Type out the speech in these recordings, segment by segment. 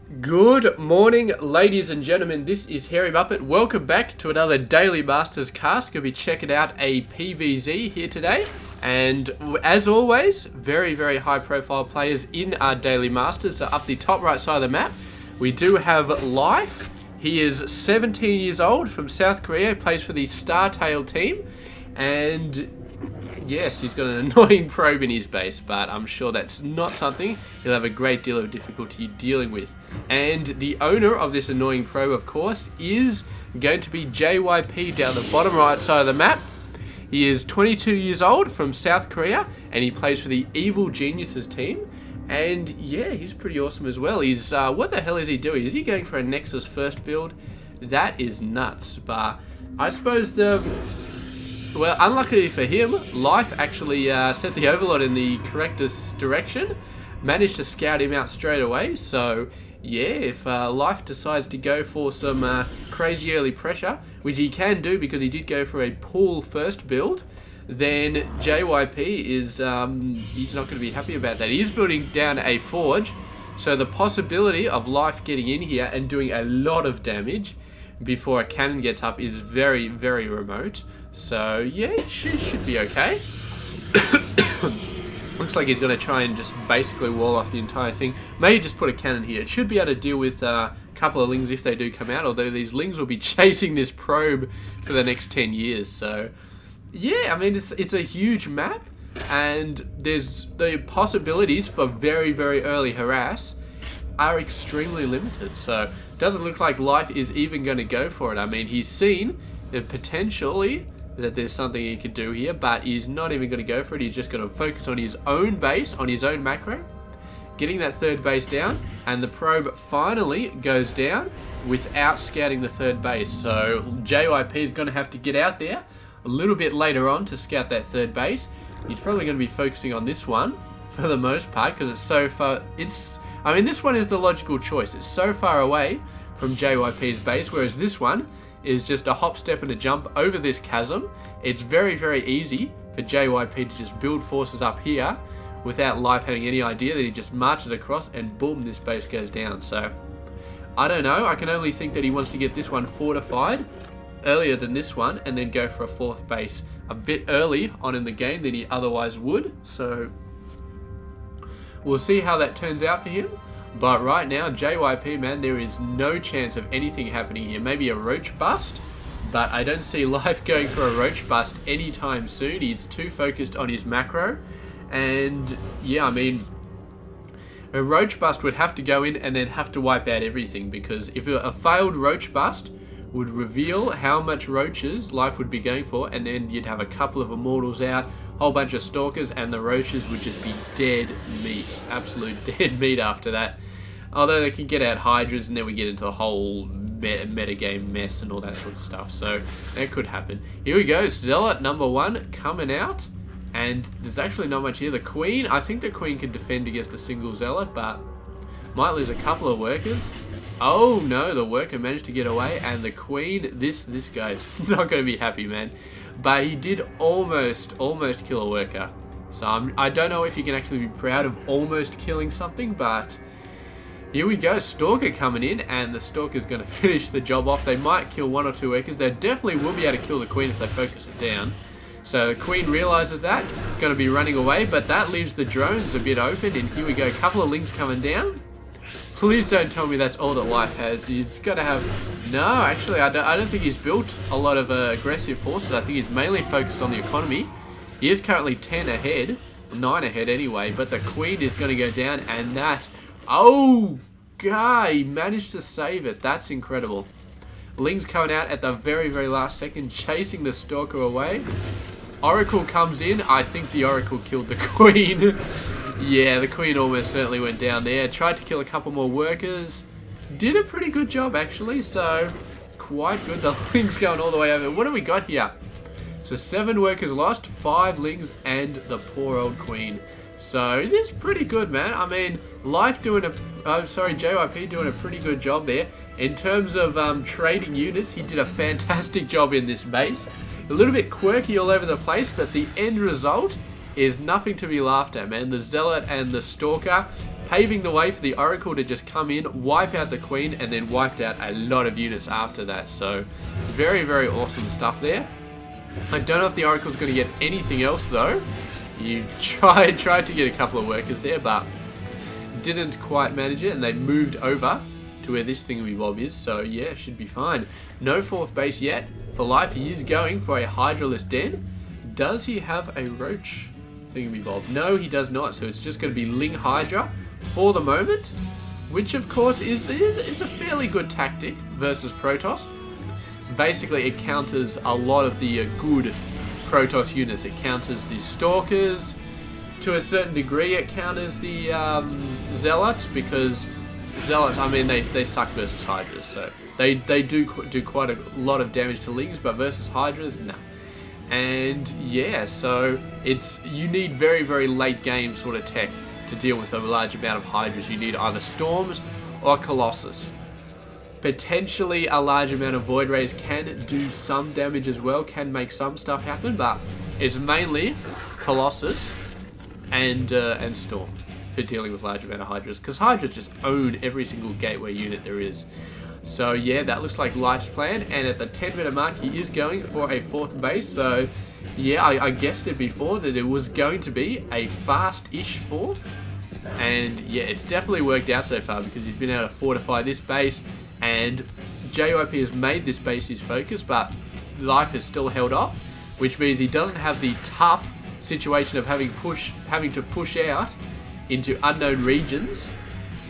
Good morning, ladies and gentlemen. This is Harry Muppet. Welcome back to another Daily Masters cast. Going to be checking out a PvZ here today. And as always, very, very high profile players in our Daily Masters. So up the top right side of the map, we do have Life. He is 17 years old from South Korea. He plays for the Startail team. And yes, he's got an annoying probe in his base, but I'm sure that's not something he'll have a great deal of difficulty dealing with. And the owner of this annoying probe, of course, is going to be JYP down the bottom right side of the map. He is 22 years old from South Korea, and he plays for the Evil Geniuses team. And yeah, he's pretty awesome as well. He's what the hell is he doing? Is he going for a Nexus first build? That is nuts. But I suppose well, unluckily for him, Life actually set the Overlord in the correctest direction, managed to scout him out straight away. So yeah, if Life decides to go for some crazy early pressure, which he can do because he did go for a pool first build, then JYP is he's not going to be happy about that. He is building down a forge, so the possibility of Life getting in here and doing a lot of damage before a cannon gets up is very, very remote. So yeah, it should be okay. Looks like he's going to try and just basically wall off the entire thing. Maybe just put a cannon here. It should be able to deal with a couple of lings if they do come out, although these lings will be chasing this probe for the next 10 years. So yeah, I mean, it's a huge map, and there's the possibilities for very, very early harass are extremely limited. So it doesn't look like Life is even going to go for it. I mean, he's seen that potentially that there's something he could do here, but he's not even going to go for it. He's just going to focus on his own base, on his own macro, getting that third base down, and the probe finally goes down without scouting the third base. So JYP is going to have to get out there a little bit later on to scout that third base. He's probably going to be focusing on this one for the most part because it's so far. I mean, this one is the logical choice. It's so far away from JYP's base, whereas this one is just a hop, step, and a jump over this chasm. It's very, very easy for JYP to just build forces up here without Life having any idea that he just marches across and boom, this base goes down. So I don't know. I can only think that he wants to get this one fortified earlier than this one and then go for a fourth base a bit early on in the game than he otherwise would. So we'll see how that turns out for him. But right now, JYP, man, there is no chance of anything happening here. Maybe a roach bust, but I don't see Life going for a roach bust anytime soon. He's too focused on his macro. And yeah, I mean, a roach bust would have to go in and then have to wipe out everything, because if a failed roach bust would reveal how much roaches Life would be going for, and then you'd have a couple of immortals out, a whole bunch of stalkers, and the roaches would just be dead meat, absolute dead meat after that. Although they can get out hydras, and then we get into a whole metagame mess and all that sort of stuff. So that could happen. Here we go, Zealot number 1 coming out, and there's actually not much here. The Queen, I think the Queen can defend against a single Zealot, but might lose a couple of workers. Oh no, the worker managed to get away, and the Queen, this guy's not going to be happy, man. But he did almost kill a worker. So I don't know if you can actually be proud of almost killing something, but here we go, Stalker coming in, and the Stalker's going to finish the job off. They might kill 1 or 2 workers. They definitely will be able to kill the Queen if they focus it down. So the Queen realizes that, going to be running away, but that leaves the drones a bit open, and here we go, a couple of lings coming down. Please don't tell me that's all that Life has. He's got to have... No, actually, I don't think he's built a lot of aggressive forces. I think he's mainly focused on the economy. He is currently 10 ahead, 9 ahead anyway, but the Queen is going to go down, and that... Oh, guy, he managed to save it. That's incredible. Ling's coming out at the very, very last second, chasing the Stalker away. Oracle comes in. I think the Oracle killed the Queen. Yeah, the Queen almost certainly went down there. Tried to kill a couple more workers. Did a pretty good job, actually. So, quite good. The Ling's going all the way over. What do we got here? So, 7 workers lost, 5 Lings, and the poor old Queen. So, this is pretty good, man. I mean, JYP doing a pretty good job there. In terms of trading units, he did a fantastic job in this base. A little bit quirky all over the place, but the end result is nothing to be laughed at, man. The Zealot and the Stalker paving the way for the Oracle to just come in, wipe out the Queen, and then wiped out a lot of units after that. So very, very awesome stuff there. I don't know if the Oracle's going to get anything else though. You tried to get a couple of workers there, but didn't quite manage it, and they moved over to where this thingamabob is. So yeah, should be fine. No 4th base yet for Life. He is going for a Hydraless Den. Does he have a Roach thingamabob? No, he does not. So it's just going to be Ling Hydra for the moment, which of course is a fairly good tactic versus Protoss. Basically, it counters a lot of the good Protoss units. It counters the Stalkers. To a certain degree, it counters the Zealots, because Zealots, I mean, they suck versus Hydras. So they do quite a lot of damage to Lings, but versus Hydras, no. And yeah, so you need very, very late game sort of tech to deal with a large amount of Hydras. You need either Storms or Colossus. Potentially a large amount of Void Rays can do some damage as well, can make some stuff happen, but it's mainly Colossus and Storm for dealing with large amount of Hydras, because Hydras just own every single gateway unit there is. So yeah, that looks like Life's plan, and at the 10-minute mark he is going for a 4th base. So yeah, I guessed it before that it was going to be a fast-ish 4th, and yeah, it's definitely worked out so far, because he's been able to fortify this base, and JYP has made this base his focus, but Life has still held off, which means he doesn't have the tough situation of having to push out into unknown regions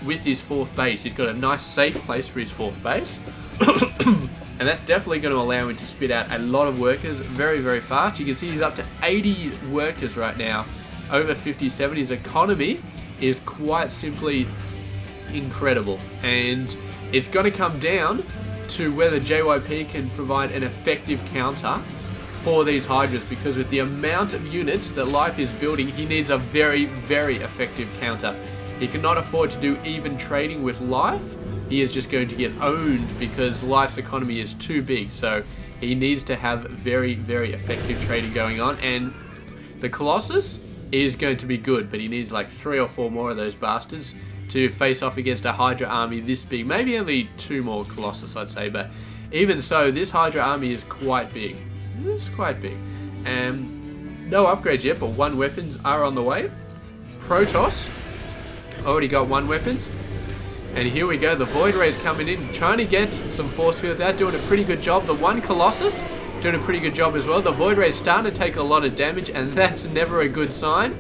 with his 4th base. He's got a nice safe place for his 4th base, and that's definitely going to allow him to spit out a lot of workers very, very fast. You can see he's up to 80 workers right now, over 57. His economy is quite simply incredible, and it's going to come down to whether JYP can provide an effective counter for these Hydras, because with the amount of units that Life is building, he needs a very, very effective counter. He cannot afford to do even trading with Life. He is just going to get owned, because Life's economy is too big. So he needs to have very, very effective trading going on, and the Colossus is going to be good, but he needs like 3 or 4 more of those bastards to face off against a Hydra army this big. Maybe only 2 more Colossus, I'd say, but even so, this Hydra army is quite big. It's quite big. No upgrades yet, but 1 weapons are on the way. Protoss already got 1 weapons. And here we go, the Void Rays coming in, trying to get some force fields out, doing a pretty good job. The 1 Colossus doing a pretty good job as well. The Void Rays starting to take a lot of damage, and that's never a good sign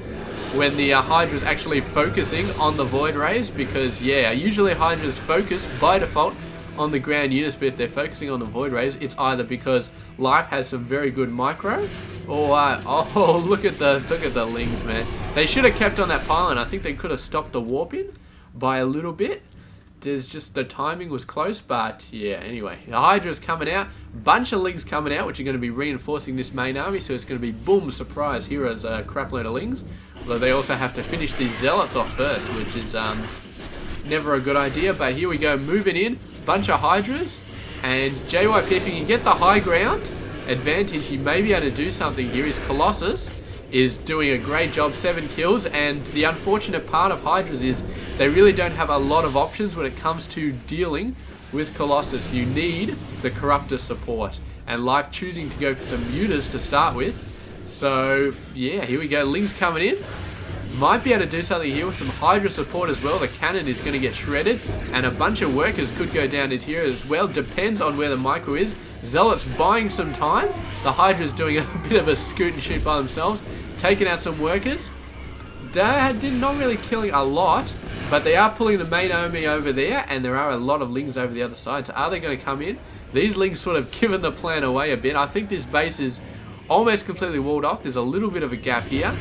when the Hydra's actually focusing on the Void Rays, because yeah, usually Hydra's focus by default on the ground units, but if they're focusing on the Void Rays, it's either because Life has some very good micro, or oh, look at the Lings, man. They should have kept on that pylon. I think they could have stopped the warping by a little bit. There's just, the timing was close, but yeah, anyway. The Hydra's coming out, bunch of Lings coming out, which are going to be reinforcing this main army, so it's going to be boom, surprise, heroes, crap load of Lings. Although they also have to finish these Zealots off first, which is never a good idea, but here we go, moving in, bunch of Hydras, and JYP, if he can get the high ground advantage, he may be able to do something here. His Colossus is doing a great job, 7 kills, and the unfortunate part of Hydras is they really don't have a lot of options when it comes to dealing with Colossus. You need the Corruptor support, and Life choosing to go for some Mutas to start with. So yeah, here we go, Ling's coming in. Might be able to do something here with some Hydra support as well. The cannon is going to get shredded, and a bunch of workers could go down into here as well. Depends on where the micro is. Zealot's buying some time. The Hydra's doing a bit of a scoot and shoot by themselves, taking out some workers. They're not really killing a lot, but they are pulling the main army over there, and there are a lot of Lings over the other side. So are they going to come in? These Lings sort of given the plan away a bit. I think this base is almost completely walled off. There's a little bit of a gap here,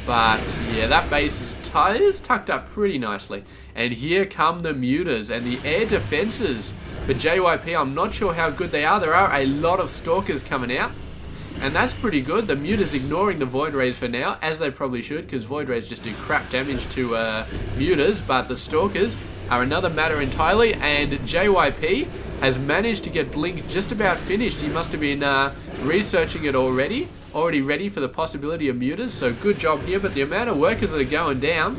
but yeah, that base is tucked up pretty nicely. And here come the Mutas and the air defenses for JYP. I'm not sure how good they are. There are a lot of Stalkers coming out, and that's pretty good. The Mutas ignoring the Void Rays for now, as they probably should, because Void Rays just do crap damage to Mutas, but the Stalkers are another matter entirely, and JYP has managed to get Blink just about finished. He must have been researching it already ready for the possibility of Mutas, so good job here. But the amount of workers that are going down,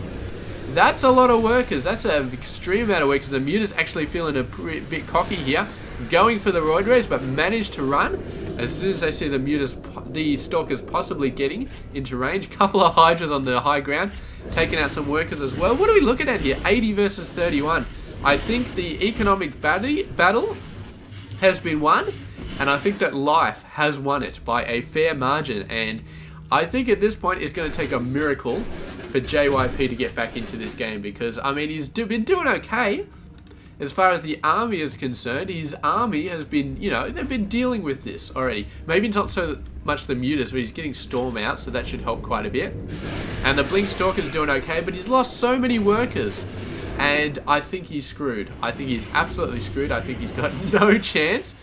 That's a lot of workers. That's an extreme amount of workers. The Muta's actually feeling a bit cocky here, going for the Roid Rays, but managed to run. As soon as they see the Stalkers possibly getting into range, couple of Hydras on the high ground, taking out some workers as well. What are we looking at here? 80 versus 31. I think the economic battle has been won, and I think that Life has won it by a fair margin. And I think at this point it's going to take a miracle for JYP to get back into this game, because I mean he's been doing okay as far as the army is concerned. His army has been, you know, they've been dealing with this already. Maybe not so much the Mutas, but he's getting Storm out, so that should help quite a bit. And the Blink Stalker's doing okay, but he's lost so many workers, and I think he's screwed. I think he's absolutely screwed. I think he's got no chance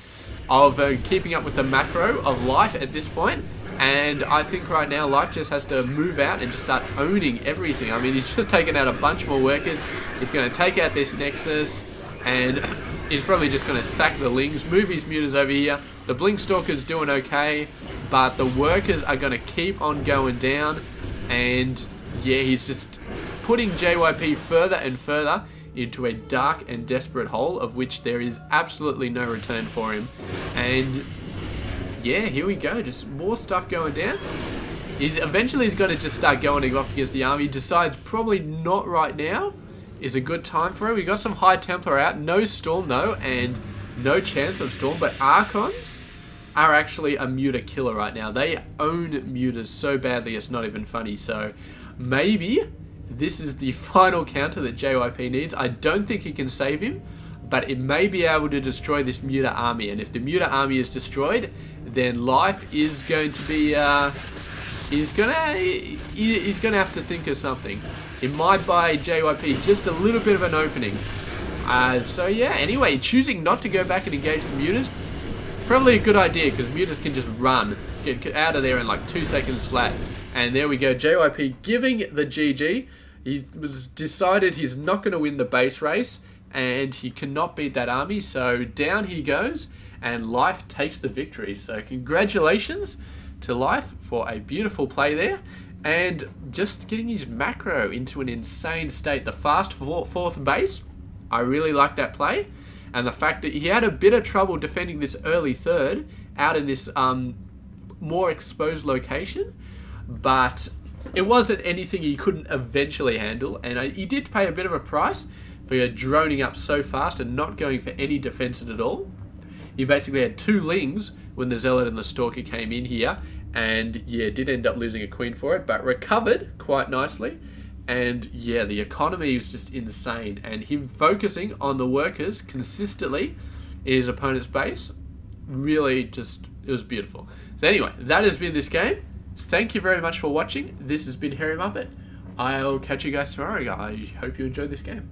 of keeping up with the macro of Life at this point. And I think right now Life just has to move out and just start owning everything. I mean, he's just taken out a bunch more workers. He's going to take out this Nexus, and he's probably just going to sack the Lings, move his Mutas over here. The Blink Stalker's doing okay, but the workers are going to keep on going down. And yeah, he's just putting JYP further and further into a dark and desperate hole, of which there is absolutely no return for him. And yeah, here we go, just more stuff going down. Eventually he's got to just start going off against the army. He decides probably not right now is a good time for him. We got some High Templar out, no Storm though, and no chance of Storm, but Archons are actually a Muta killer right now. They own Mutas so badly it's not even funny. So maybe this is the final counter that JYP needs. I don't think he can save him, but it may be able to destroy this Muta army. And if the Muta army is destroyed, then Life is going to be he's gonna have to think of something. It might buy JYP just a little bit of an opening. So yeah, anyway, choosing not to go back and engage the Mutas, probably a good idea, because Mutas can just run, get out of there in like 2 seconds flat. And there we go, JYP giving the GG. He was decided he's not going to win the base race, and he cannot beat that army, so down he goes, and Life takes the victory. So congratulations to Life for a beautiful play there, and just getting his macro into an insane state. The fast fourth base, I really like that play, and the fact that he had a bit of trouble defending this early third out in this more exposed location, but it wasn't anything he couldn't eventually handle. And he did pay a bit of a price for droning up so fast and not going for any defense at all. He basically had 2 Lings when the Zealot and the Stalker came in here, and yeah, did end up losing a Queen for it, but recovered quite nicely. And yeah, the economy was just insane, and him focusing on the workers consistently in his opponent's base, really just, it was beautiful. So anyway, that has been this game. Thank you very much for watching. This has been Hairy Muppet. I'll catch you guys tomorrow. I hope you enjoyed this game.